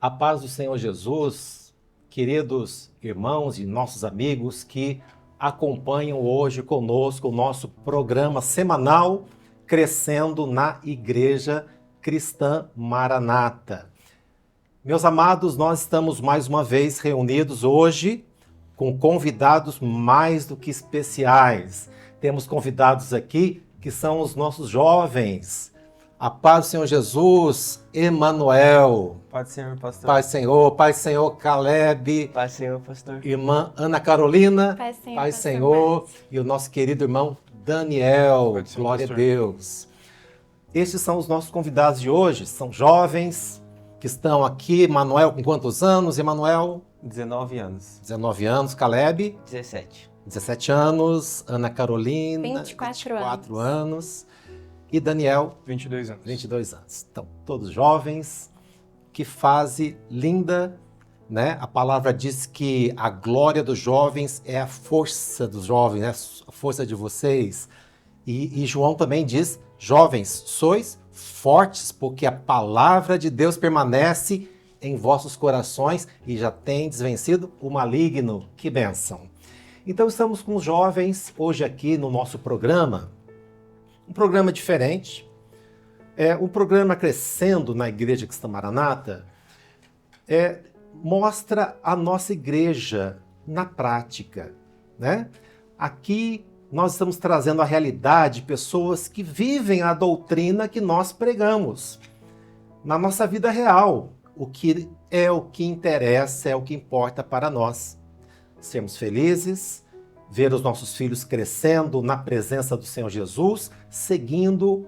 A paz do Senhor Jesus, queridos irmãos e nossos amigos que acompanham hoje conosco o nosso programa semanal Crescendo na Igreja Cristã Maranata. Meus amados, nós estamos mais uma vez reunidos hoje com convidados mais do que especiais. Temos convidados aqui que são os nossos jovens. A paz do Senhor Jesus, Emanuel. Paz do Senhor, pastor. Pai Senhor, Caleb. Paz do Senhor, pastor. Irmã Ana Carolina. Paz Senhor. E o nosso querido irmão Daniel. Paz do Senhor, Glória a pastor. Deus. Estes são os nossos convidados de hoje. São jovens que estão aqui. Emanuel, com quantos anos, Emanuel? 19 anos. 19 anos. Caleb? 17. 17 anos. Ana Carolina? 24 anos. E Daniel? 22 anos. 22 anos. Então, todos jovens. Que fase linda, né? A palavra diz que a glória dos jovens é a força dos jovens, né? A força de vocês. E João também diz, jovens, sois fortes, porque a palavra de Deus permanece em vossos corações e já tendes vencido o maligno. Que bênção. Então estamos com os jovens hoje aqui no nosso programa. Um programa diferente. O programa Crescendo na Igreja Cristã Maranata mostra a nossa igreja na prática, né? Aqui nós estamos trazendo a realidade de pessoas que vivem a doutrina que nós pregamos na nossa vida real. O que interessa, é o que importa para nós. Sermos felizes, ver os nossos filhos crescendo na presença do Senhor Jesus, seguindo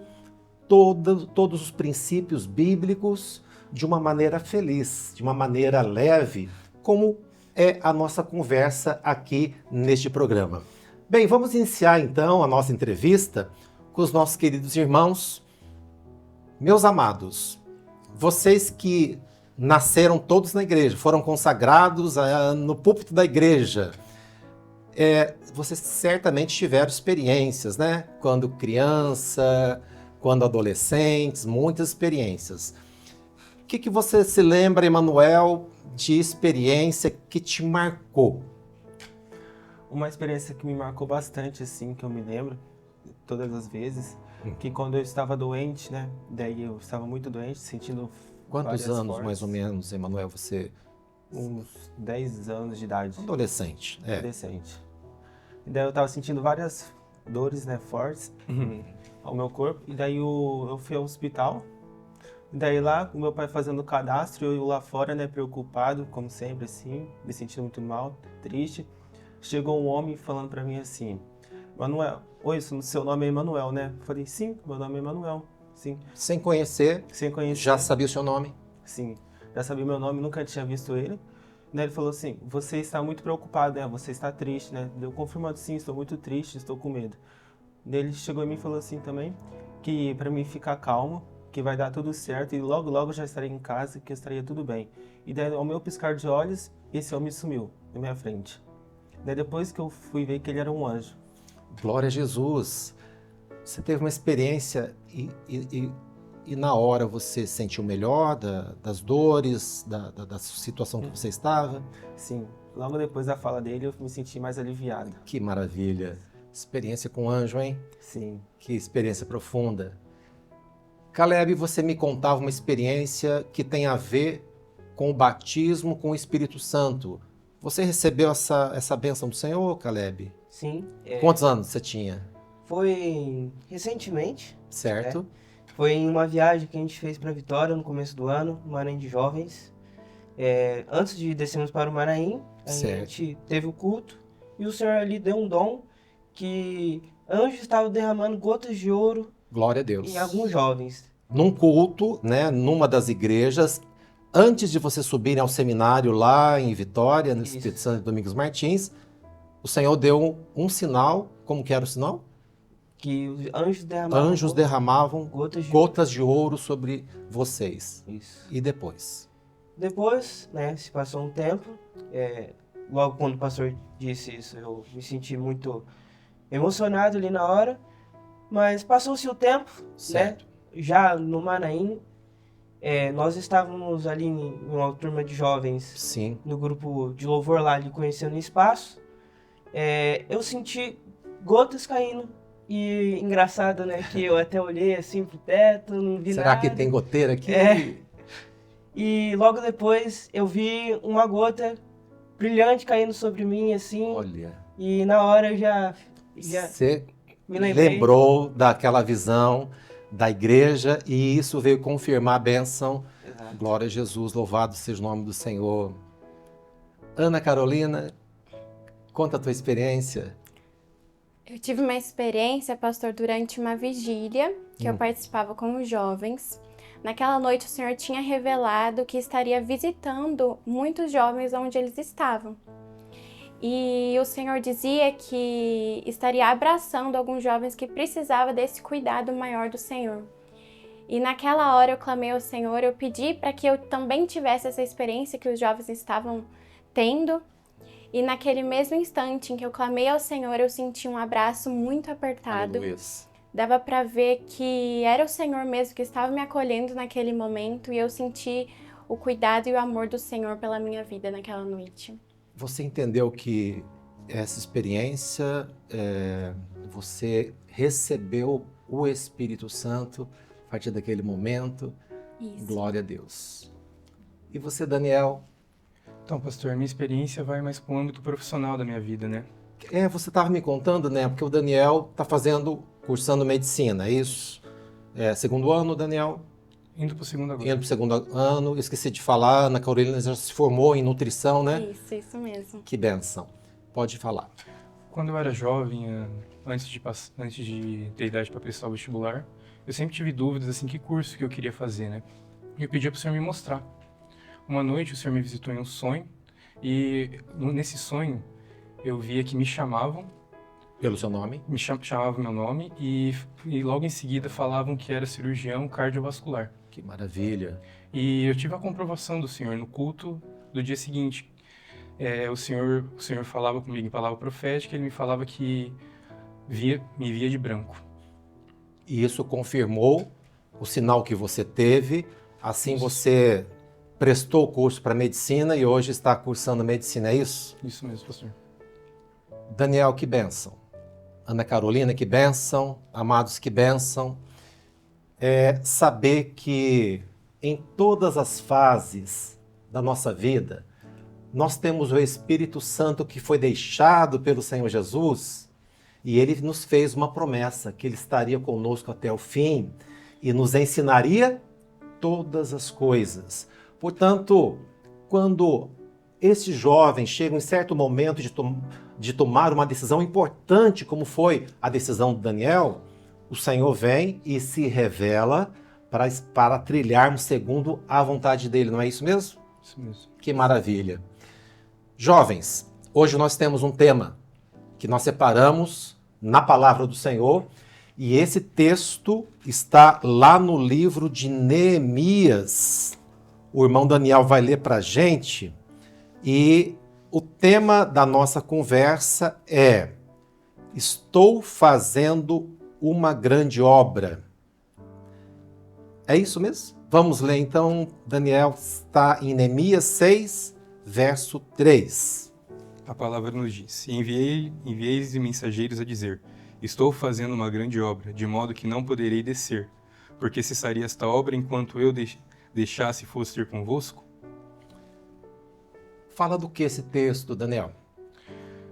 todos os princípios bíblicos de uma maneira feliz, de uma maneira leve, como é a nossa conversa aqui neste programa. Bem, vamos iniciar então a nossa entrevista com os nossos queridos irmãos. Meus amados, vocês que nasceram todos na igreja, foram consagrados no púlpito da igreja, vocês certamente tiveram experiências, né? Quando criança, quando adolescentes, muitas experiências. O que você se lembra, Emanuel, de experiência que te marcou? Uma experiência que me marcou bastante, assim, que eu me lembro, todas as vezes, que quando eu estava doente, né? Daí eu estava muito doente, sentindo Quantos várias anos, fortes. mais ou menos, Emanuel, você... Uns 10 anos de idade. Adolescente, Adolescente. E daí eu estava sentindo várias dores, né, fortes ao meu corpo. E daí eu fui ao hospital. E daí lá, o meu pai fazendo o cadastro, eu lá fora, né, preocupado, como sempre, assim, me sentindo muito mal, triste. Chegou um homem falando pra mim assim, Manuel, oi, seu nome é Emanuel, né? Eu falei, sim, meu nome é Emanuel, sim. Sem conhecer, Sem conhecer. já sabia o seu nome? Sim, já sabia meu nome, nunca tinha visto ele. Daí ele falou assim, você está muito preocupado, né? Você está triste, né? Eu confirmando, sim, estou muito triste, estou com medo. Daí ele chegou em mim e falou assim também, que pra mim ficar calmo, que vai dar tudo certo e logo logo eu já estarei em casa, que estaria tudo bem. E daí ao meu piscar de olhos, esse homem sumiu na minha frente. Daí depois que eu fui ver que ele era um anjo. Glória a Jesus. Você teve uma experiência e na hora você sentiu melhor das dores, da situação que você estava? Sim, logo depois da fala dele eu me senti mais aliviado. Que maravilha. Experiência com anjo, hein? Sim. Que experiência profunda. Caleb, você me contava uma experiência que tem a ver com o batismo com o Espírito Santo. Você recebeu essa bênção do Senhor, Caleb? Sim. Quantos anos você tinha? Foi recentemente. Certo. Foi em uma viagem que a gente fez para Vitória no começo do ano, no Maranhão de Jovens. Antes de descermos para o Maranhão, a Certo. gente teve o culto e o Senhor ali deu um dom que anjos estavam derramando gotas de ouro Glória a Deus. em alguns jovens. Num culto, né, numa das igrejas, antes de você subirem ao seminário lá em Vitória, no Isso. Espírito Santo de Domingos Martins, o Senhor deu um sinal. Como que era o sinal? Que os anjos derramavam Anjos derramavam gotas de gotas de ouro sobre vocês. ouro. Isso. E depois? Depois, né, se passou um tempo, logo quando o pastor disse isso, eu me senti muito emocionado ali na hora, mas passou-se o tempo, Certo. né, já no Maranhão, Nós estávamos ali em uma turma de jovens, Sim. no grupo de louvor lá, ali conhecendo o espaço. Eu senti gotas caindo. E engraçado, né, que eu até olhei assim pro teto, não vi Será nada. que tem goteira aqui? E logo depois eu vi uma gota brilhante caindo sobre mim, assim. Olha, E na hora eu já você me lembrei. lembrou daquela visão da igreja e isso veio confirmar a bênção. Exato. Glória a Jesus, louvado seja o nome do Senhor. Ana Carolina, conta a tua experiência. Eu tive uma experiência, pastor, durante uma vigília que eu participava com os jovens. Naquela noite o Senhor tinha revelado que estaria visitando muitos jovens onde eles estavam. E o Senhor dizia que estaria abraçando alguns jovens que precisavam desse cuidado maior do Senhor. E naquela hora eu clamei ao Senhor, eu pedi para que eu também tivesse essa experiência que os jovens estavam tendo. E naquele mesmo instante em que eu clamei ao Senhor, eu senti um abraço muito apertado. Aleluia. Dava para ver que era o Senhor mesmo que estava me acolhendo naquele momento e eu senti o cuidado e o amor do Senhor pela minha vida naquela noite. Você entendeu que essa experiência, você recebeu o Espírito Santo a partir daquele momento? Isso. Glória a Deus. E você, Daniel? Então, pastor, minha experiência vai mais para o âmbito profissional da minha vida, né? Você estava me contando, né? Porque o Daniel está cursando medicina, é isso? Segundo ano, Daniel? Indo para o segundo agora. Indo para o segundo ano. Esqueci de falar, Ana Carolina já se formou em nutrição, né? Isso mesmo. Que bênção. Pode falar. Quando eu era jovem, antes de ter idade para prestar o vestibular, eu sempre tive dúvidas, assim, que curso que eu queria fazer, né? E eu pedi para o Senhor me mostrar. Uma noite o Senhor me visitou em um sonho e nesse sonho eu via que me chamavam. Pelo seu nome? Me chamavam meu nome e logo em seguida falavam que era cirurgião cardiovascular. Que maravilha. E eu tive a comprovação do Senhor no culto do dia seguinte. O Senhor falava comigo em palavra profética, ele me falava que me via de branco. E isso confirmou o sinal que você teve, assim você prestou o curso para medicina e hoje está cursando medicina, é isso? Isso mesmo, pastor. Daniel, que bênção. Ana Carolina, que bênção. Amados, que bênção. Saber que em todas as fases da nossa vida, nós temos o Espírito Santo que foi deixado pelo Senhor Jesus e ele nos fez uma promessa que ele estaria conosco até o fim e nos ensinaria todas as coisas. Portanto, quando esses jovens chegam em certo momento de tomar uma decisão importante, como foi a decisão de Daniel, o Senhor vem e se revela para trilharmos segundo a vontade dele, não é isso mesmo? Isso mesmo. Que maravilha. Jovens, hoje nós temos um tema que nós separamos na palavra do Senhor e esse texto está lá no livro de Neemias. O irmão Daniel vai ler para a gente e o tema da nossa conversa é: estou fazendo uma grande obra. É isso mesmo? Vamos ler então, Daniel, está em Neemias 6, verso 3. A palavra nos diz: enviei mensageiros a dizer: estou fazendo uma grande obra, de modo que não poderei descer, porque cessaria esta obra enquanto eu deixasse e fosse ter convosco? Fala do que esse texto, Daniel?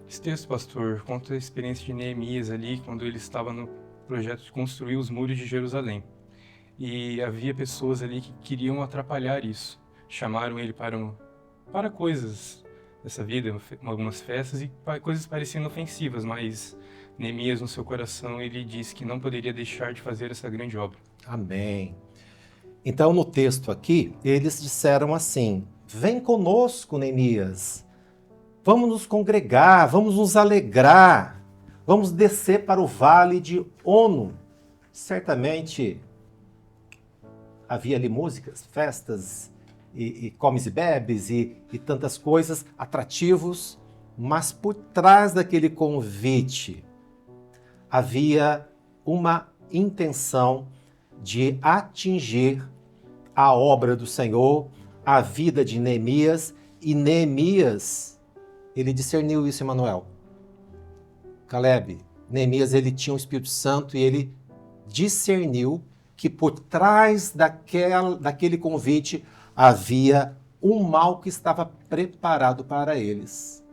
Esse texto, pastor, conta a experiência de Neemias ali, quando ele estava no projeto de construir os muros de Jerusalém. E havia pessoas ali que queriam atrapalhar isso. Chamaram ele para coisas dessa vida, algumas festas, e coisas pareciam ofensivas, mas Neemias, no seu coração, ele disse que não poderia deixar de fazer essa grande obra. Amém. Então, no texto aqui, eles disseram assim: vem conosco, Neemias, vamos nos congregar, vamos nos alegrar, vamos descer para o vale de Ono. Certamente havia ali músicas, festas, e comes e bebes, e tantas coisas, atrativos, mas por trás daquele convite havia uma intenção de atingir a obra do Senhor, a vida de Neemias, e Neemias, ele discerniu isso, Emanuel. Caleb, Neemias, ele tinha o Espírito Santo e ele discerniu que por trás daquele convite havia um mal que estava preparado para eles.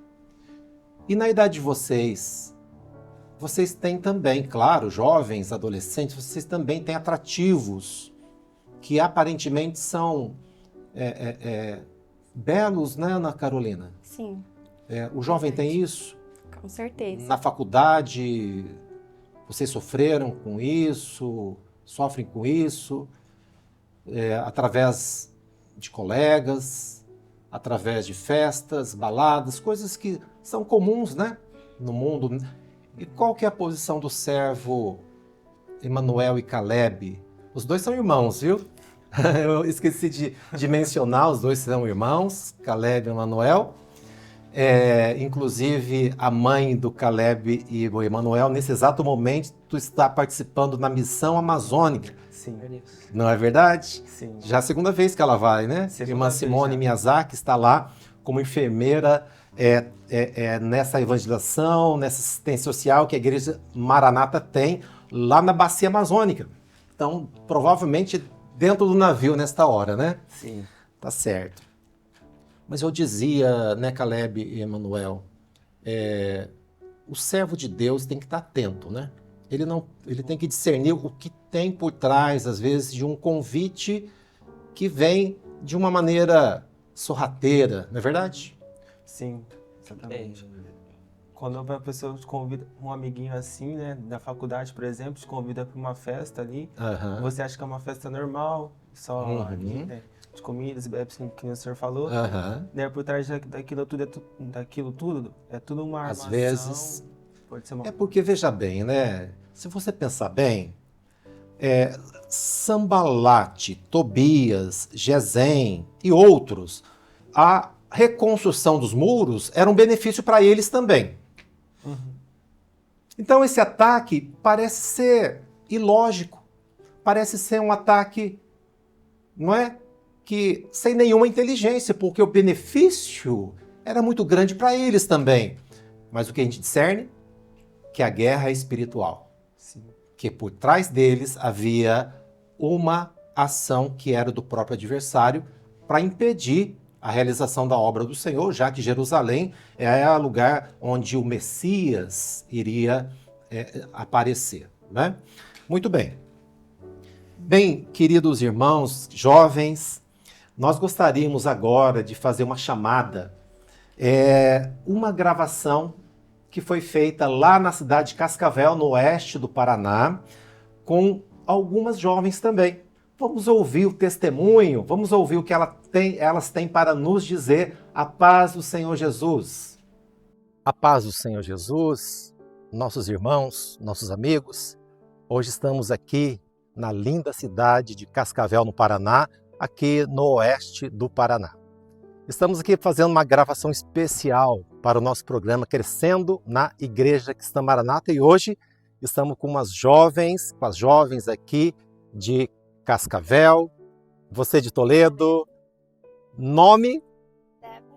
E na idade de vocês têm também, claro, jovens, adolescentes, vocês também têm atrativos que aparentemente são belos, né, Ana Carolina? Sim, O jovem Verdade. tem isso? com certeza. Na faculdade, vocês sofreram com isso, sofrem com isso, através de colegas, através de festas, baladas, coisas que são comuns, né, no mundo. E qual que é a posição do servo Emanuel e Caleb? Os dois são irmãos, viu? Eu esqueci de mencionar, os dois são irmãos, Caleb e Emanuel. Inclusive, a mãe do Caleb e do Emanuel, nesse exato momento, está participando na missão amazônica. Sim, Não é verdade? sim. Já é a segunda vez que ela vai, né? Segunda Irmã vez Simone já. Miyazaki está lá como enfermeira nessa evangelização, nessa assistência social que a Igreja Maranata tem lá na Bacia Amazônica. Então, provavelmente dentro do navio nesta hora, né? Sim. Tá certo. Mas eu dizia, né, Caleb e Emanuel, o servo de Deus tem que estar atento, né? Ele tem que discernir o que tem por trás, às vezes, de um convite que vem de uma maneira sorrateira, não é verdade? Sim, exatamente. Quando a pessoa te convida, um amiguinho assim, né, da faculdade, por exemplo, te convida para uma festa ali, Aham. você acha que é uma festa normal, só Uhum. ali, né, de comidas, bebes, que o senhor falou, Aham. né, por trás daquilo tudo, é tudo uma Às armação, vezes- pode ser uma... É porque, veja bem, né? Se você pensar bem, Sambalate, Tobias, Gesem e outros, a reconstrução dos muros era um benefício para eles também. Uhum. Então esse ataque parece ser ilógico, parece ser um ataque, não é? Que sem nenhuma inteligência, porque o benefício era muito grande para eles também. Mas o que a gente discerne? Que a guerra é espiritual. Sim. Que por trás deles havia uma ação que era do próprio adversário para impedir a realização da obra do Senhor, já que Jerusalém é o lugar onde o Messias iria aparecer, né? Muito bem. Bem, queridos irmãos, jovens, nós gostaríamos agora de fazer uma chamada, uma gravação que foi feita lá na cidade de Cascavel, no oeste do Paraná, com algumas jovens também. Vamos ouvir o testemunho, vamos ouvir o que elas têm para nos dizer. A paz do Senhor Jesus. A paz do Senhor Jesus, nossos irmãos, nossos amigos. Hoje estamos aqui na linda cidade de Cascavel, no Paraná, aqui no oeste do Paraná. Estamos aqui fazendo uma gravação especial para o nosso programa Crescendo na Igreja Cristã Maranata, e hoje estamos com as jovens aqui de Cascavel, você de Toledo, nome?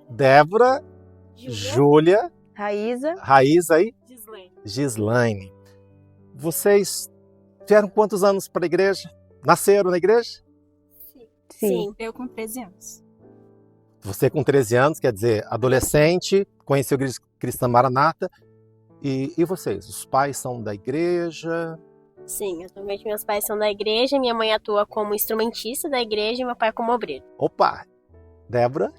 Débora, Júlia, Raíza e Gislaine. Vocês vieram quantos anos para a igreja? Nasceram na igreja? Sim, eu com 13 anos. Você com 13 anos, quer dizer, adolescente, conheceu a Igreja Cristã Maranata. E vocês? Os pais são da igreja? Sim, atualmente meus pais são da igreja, minha mãe atua como instrumentista da igreja e meu pai como obreiro. Opa! Débora?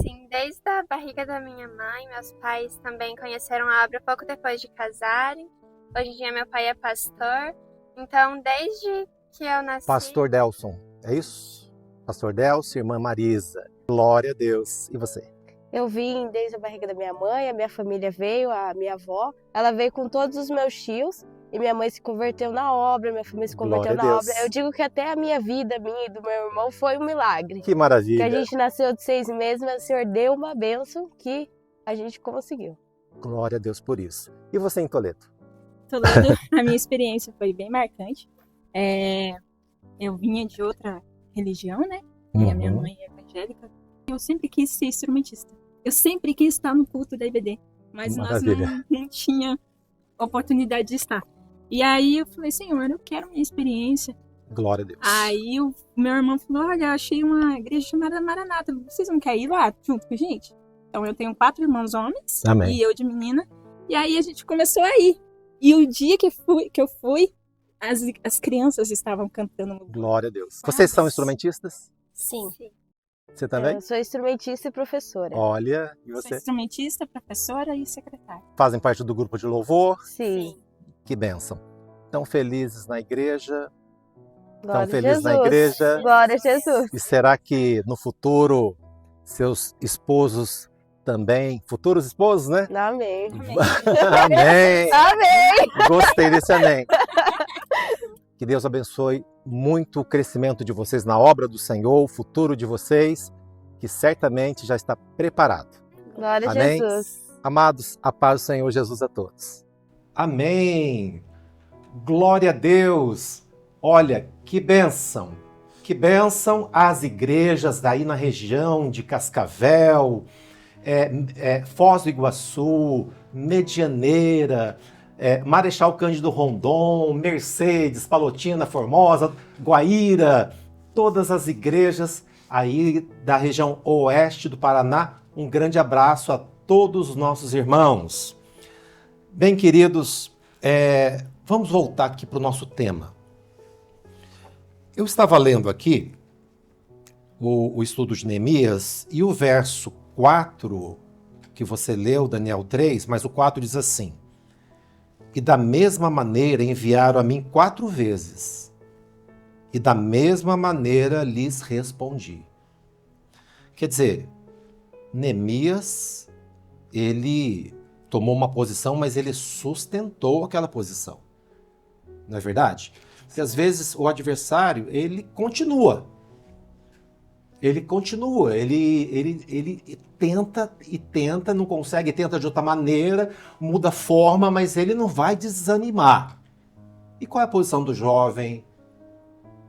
Sim, desde a barriga da minha mãe, meus pais também conheceram a obra pouco depois de casarem. Hoje em dia meu pai é pastor, então desde que eu nasci... Pastor Delson, é isso? Pastor Delson, irmã Marisa. Glória a Deus. E você? Eu vim desde a barriga da minha mãe, a minha família veio, a minha avó. Ela veio com todos os meus tios e minha mãe se converteu na obra, minha família se converteu Glória a na Deus. obra. Eu digo que até a minha vida, minha e do meu irmão, foi um milagre. Que maravilha. Que a gente nasceu de 6 meses, mas o Senhor deu uma bênção que a gente conseguiu. Glória a Deus por isso. E você em Toledo? Toledo, a minha experiência foi bem marcante. Eu vinha de outra religião, né? E a minha mãe é evangélica. Eu sempre quis ser instrumentista. Eu sempre quis estar no culto da IBD. Mas nós não tinha oportunidade de estar. E aí eu falei, Senhor, eu quero minha experiência. Glória a Deus. Aí o meu irmão falou, olha, achei uma igreja chamada Maranata. Vocês não querem ir lá junto com a gente? Então eu tenho 4 irmãos homens. Amém. E eu de menina. E aí a gente começou a ir. E o dia que eu fui, as crianças estavam cantando. Glória a Deus. Vocês são instrumentistas? Sim. Você também? Eu sou instrumentista e professora. Olha, e Sou você? instrumentista, professora e secretária. Fazem parte do grupo de louvor? Sim. Que bênção. Tão felizes na igreja? Glória Tão felizes a na Jesus. igreja? Glória a Jesus. E será que no futuro seus esposos também, futuros esposos, né? Amém. Amém. Amém. Gostei desse amém. Que Deus abençoe muito o crescimento de vocês na obra do Senhor, o futuro de vocês, que certamente já está preparado. Glória a Amém? Jesus. Amados, a paz do Senhor Jesus a todos. Amém. Glória a Deus. Olha, que bênção. Que bênção às igrejas daí na região de Cascavel, Foz do Iguaçu, Medianeira, Marechal Cândido Rondon, Mercedes, Palotina, Formosa, Guaíra, todas as igrejas aí da região oeste do Paraná. Um grande abraço a todos os nossos irmãos. Bem, queridos, vamos voltar aqui para o nosso tema. Eu estava lendo aqui o estudo de Neemias e o verso 4 que você leu, Daniel 3, mas o 4 diz assim: e da mesma maneira enviaram a mim 4 vezes, e da mesma maneira lhes respondi. Quer dizer, Neemias, ele tomou uma posição, mas ele sustentou aquela posição. Não é verdade? Porque às vezes o adversário, ele continua. Ele tenta, não consegue, tenta de outra maneira, muda a forma, mas ele não vai desanimar. E qual é a posição do jovem,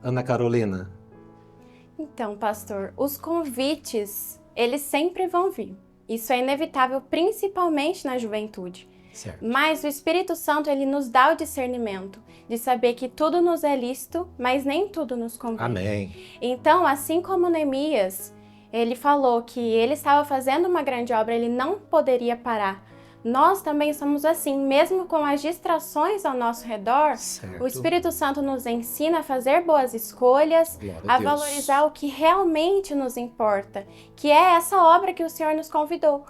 Ana Carolina? Então, pastor, os convites, eles sempre vão vir. Isso é inevitável, principalmente na juventude. Certo. Mas o Espírito Santo, ele nos dá o discernimento de saber que tudo nos é lícito, mas nem tudo nos convém. Amém. Então, assim como Neemias, ele falou que ele estava fazendo uma grande obra, ele não poderia parar. Nós também somos assim, mesmo com as distrações ao nosso redor, Certo. o Espírito Santo nos ensina a fazer boas escolhas, Glória a Deus. valorizar o que realmente nos importa, que é essa obra que o Senhor nos convidou,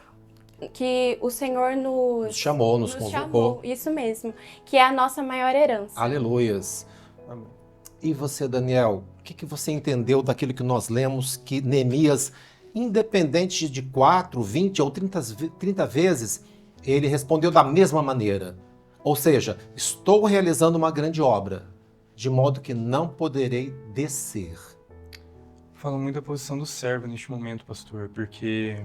que o Senhor Nos chamou, nos convocou. chamou, isso mesmo, que é a nossa maior herança. Aleluias. Amém. E você, Daniel, o que você entendeu daquilo que nós lemos, que Neemias, independente de 4, 20 ou 30 vezes, ele respondeu da mesma maneira. Ou seja, estou realizando uma grande obra, de modo que não poderei descer. Falo muito da posição do servo neste momento, pastor, porque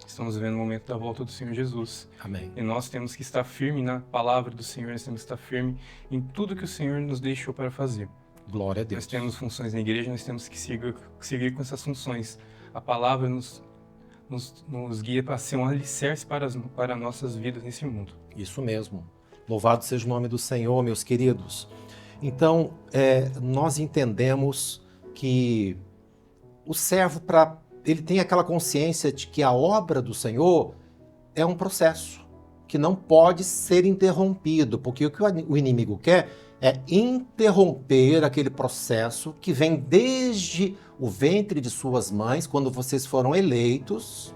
estamos vivendo o momento da volta do Senhor Jesus. Amém. E nós temos que estar firme na palavra do Senhor, nós temos que estar firme em tudo que o Senhor nos deixou para fazer. Glória a Deus. Nós temos funções na igreja, nós temos que seguir com essas funções. A palavra nos guia para ser um alicerce para nossas vidas nesse mundo. Isso mesmo. Louvado seja o nome do Senhor, meus queridos. Então, nós entendemos que o servo, ele tem aquela consciência de que a obra do Senhor é um processo que não pode ser interrompido, porque o que o inimigo quer é interromper aquele processo que vem desde o ventre de suas mães, quando vocês foram eleitos,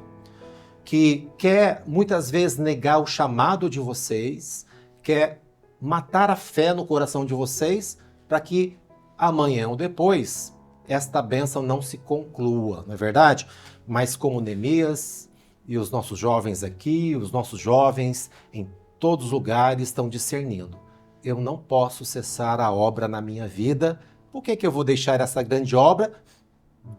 que quer muitas vezes negar o chamado de vocês, quer matar a fé no coração de vocês, para que amanhã ou depois esta bênção não se conclua, não é verdade? Mas como Neemias e os nossos jovens aqui, os nossos jovens em todos os lugares estão discernindo. Eu não posso cessar a obra na minha vida. Por que eu vou deixar essa grande obra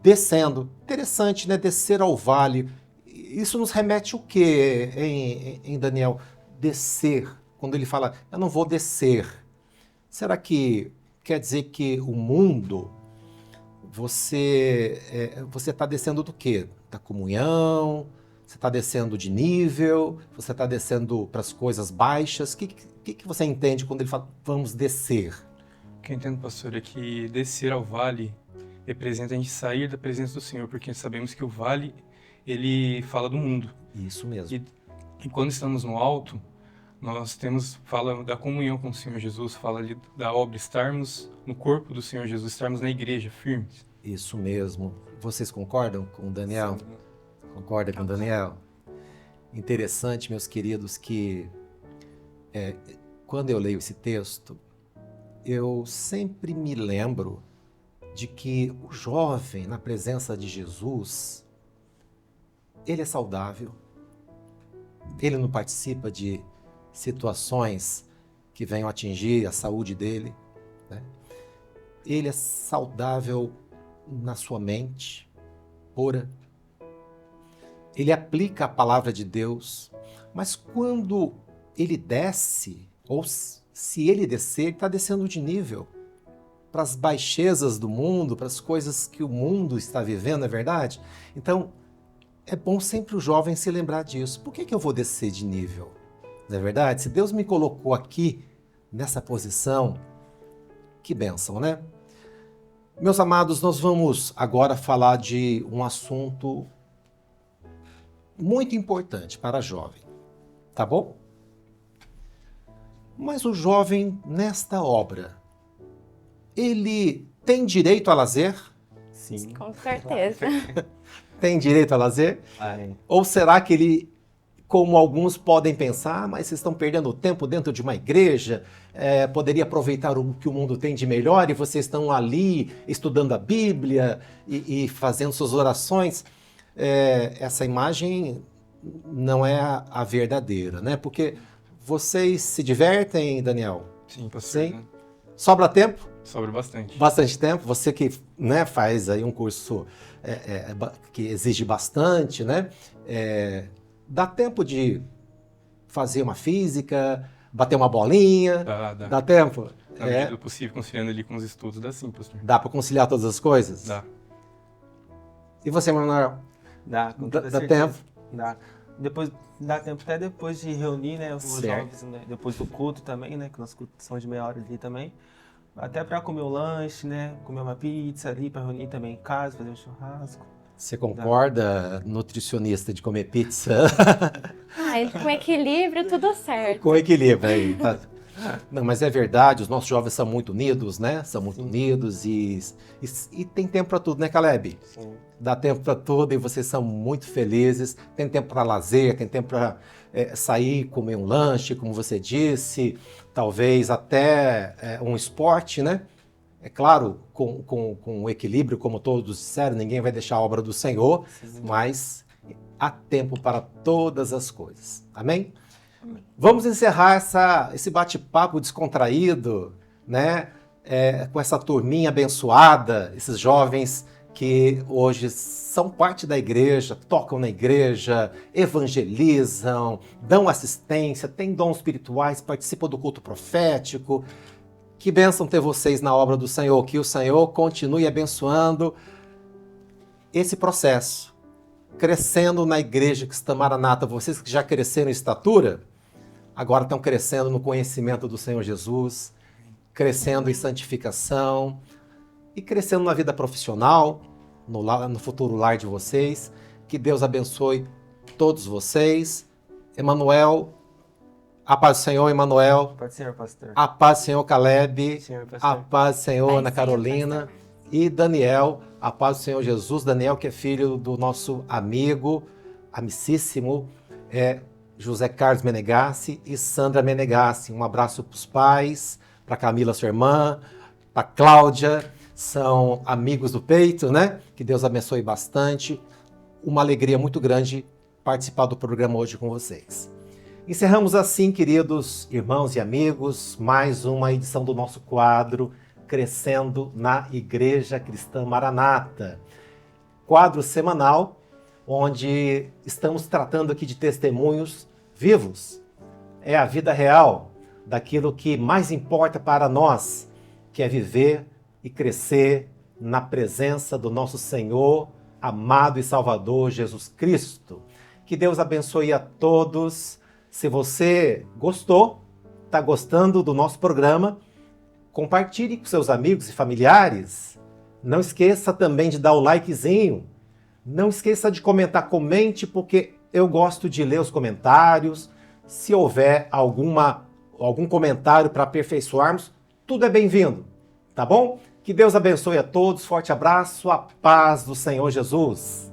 descendo? Interessante, né? Descer ao vale. Isso nos remete o quê, em Daniel? Descer. Quando ele fala, eu não vou descer. Será que quer dizer que o mundo você está descendo do quê? Da comunhão? Você está descendo de nível? Você está descendo para as coisas baixas? O que você entende quando ele fala vamos descer? O que eu entendo, pastor, é que descer ao vale representa a gente sair da presença do Senhor, porque sabemos que o vale, ele fala do mundo. Isso mesmo. E quando estamos no alto, fala da comunhão com o Senhor Jesus, fala ali da obra, estarmos no corpo do Senhor Jesus, estarmos na igreja, firmes. Isso mesmo. Vocês concordam com o Daniel? Sim. Concorda com o Daniel? Interessante, meus queridos, que quando eu leio esse texto, eu sempre me lembro de que o jovem, na presença de Jesus, ele é saudável, ele não participa de situações que venham atingir a saúde dele, né? Ele é saudável na sua mente, pura. Ele aplica a palavra de Deus, mas quando ele desce, ou se ele descer, ele está descendo de nível para as baixezas do mundo, para as coisas que o mundo está vivendo, é verdade? Então, é bom sempre o jovem se lembrar disso. Por que eu vou descer de nível? Não é verdade? Se Deus me colocou aqui, nessa posição, que bênção, né? Meus amados, nós vamos agora falar de um assunto muito importante para jovem, tá bom? Mas o jovem, nesta obra, ele tem direito a lazer? Sim. Com certeza. Tem direito a lazer? Ou será que ele, como alguns podem pensar, mas vocês estão perdendo tempo dentro de uma igreja, poderia aproveitar o que o mundo tem de melhor e vocês estão ali estudando a Bíblia e fazendo suas orações? Essa imagem não é a verdadeira, né? Porque vocês se divertem, Daniel? Sim, pastor. Sim? Sobra tempo? Sobra bastante. Bastante tempo. Você que, né, faz aí um curso que exige bastante, né? Dá tempo de fazer uma física, bater uma bolinha? Dá tempo? Na medida do possível, conciliando ali com os estudos, dá sim, pastor. Dá para conciliar todas as coisas? Dá. E você, Manuel? Dá, com toda Dá certeza. tempo? Dá. Dá tempo até depois de reunir, né, os Certo. jovens, né, depois do culto também, né, que nossos cultos são de meia hora ali também. Até para comer um lanche, né, comer uma pizza ali, para reunir também em casa, fazer um churrasco. Você concorda, nutricionista, de comer pizza? Com equilíbrio, tudo certo. Com equilíbrio aí. Tá? Não, mas é verdade, os nossos jovens são muito unidos, né? São muito unidos e tem tempo para tudo, né, Caleb? Sim. Dá tempo para tudo e vocês são muito felizes. Tem tempo para lazer, tem tempo para sair, comer um lanche, como você disse, talvez até um esporte, né? É claro, com equilíbrio, como todos disseram, ninguém vai deixar a obra do Senhor, mas há tempo para todas as coisas. Amém? Vamos encerrar esse bate-papo descontraído, né? Com essa turminha abençoada, esses jovens que hoje são parte da igreja, tocam na igreja, evangelizam, dão assistência, têm dons espirituais, participam do culto profético. Que bênção ter vocês na obra do Senhor, que o Senhor continue abençoando esse processo, crescendo na igreja Cristã Maranata. Vocês que já cresceram em estatura, agora estão crescendo no conhecimento do Senhor Jesus, crescendo em santificação e crescendo na vida profissional, no futuro lar de vocês. Que Deus abençoe todos vocês. Emanuel, a paz do Senhor, Emanuel. Pode ser, pastor. A paz do Senhor, Caleb. Senhor, pastor. A paz do Senhor, Paz Ana do Senhor, Carolina. pastor. E Daniel, a paz do Senhor Jesus. Daniel, que é filho do nosso amigo, amicíssimo, José Carlos Menegassi e Sandra Menegassi. Um abraço para os pais, para Camila, sua irmã, para Cláudia, são amigos do peito, né? Que Deus abençoe bastante. Uma alegria muito grande participar do programa hoje com vocês. Encerramos assim, queridos irmãos e amigos, mais uma edição do nosso quadro Crescendo na Igreja Cristã Maranata. Quadro semanal, onde estamos tratando aqui de testemunhos vivos. É a vida real daquilo que mais importa para nós, que é viver e crescer na presença do nosso Senhor, amado e Salvador Jesus Cristo. Que Deus abençoe a todos. Se você gostou, está gostando do nosso programa, compartilhe com seus amigos e familiares. Não esqueça também de dar o likezinho. Não esqueça de comentar, comente, porque eu gosto de ler os comentários. Se houver algum comentário para aperfeiçoarmos, tudo é bem-vindo, tá bom? Que Deus abençoe a todos, forte abraço, a paz do Senhor Jesus.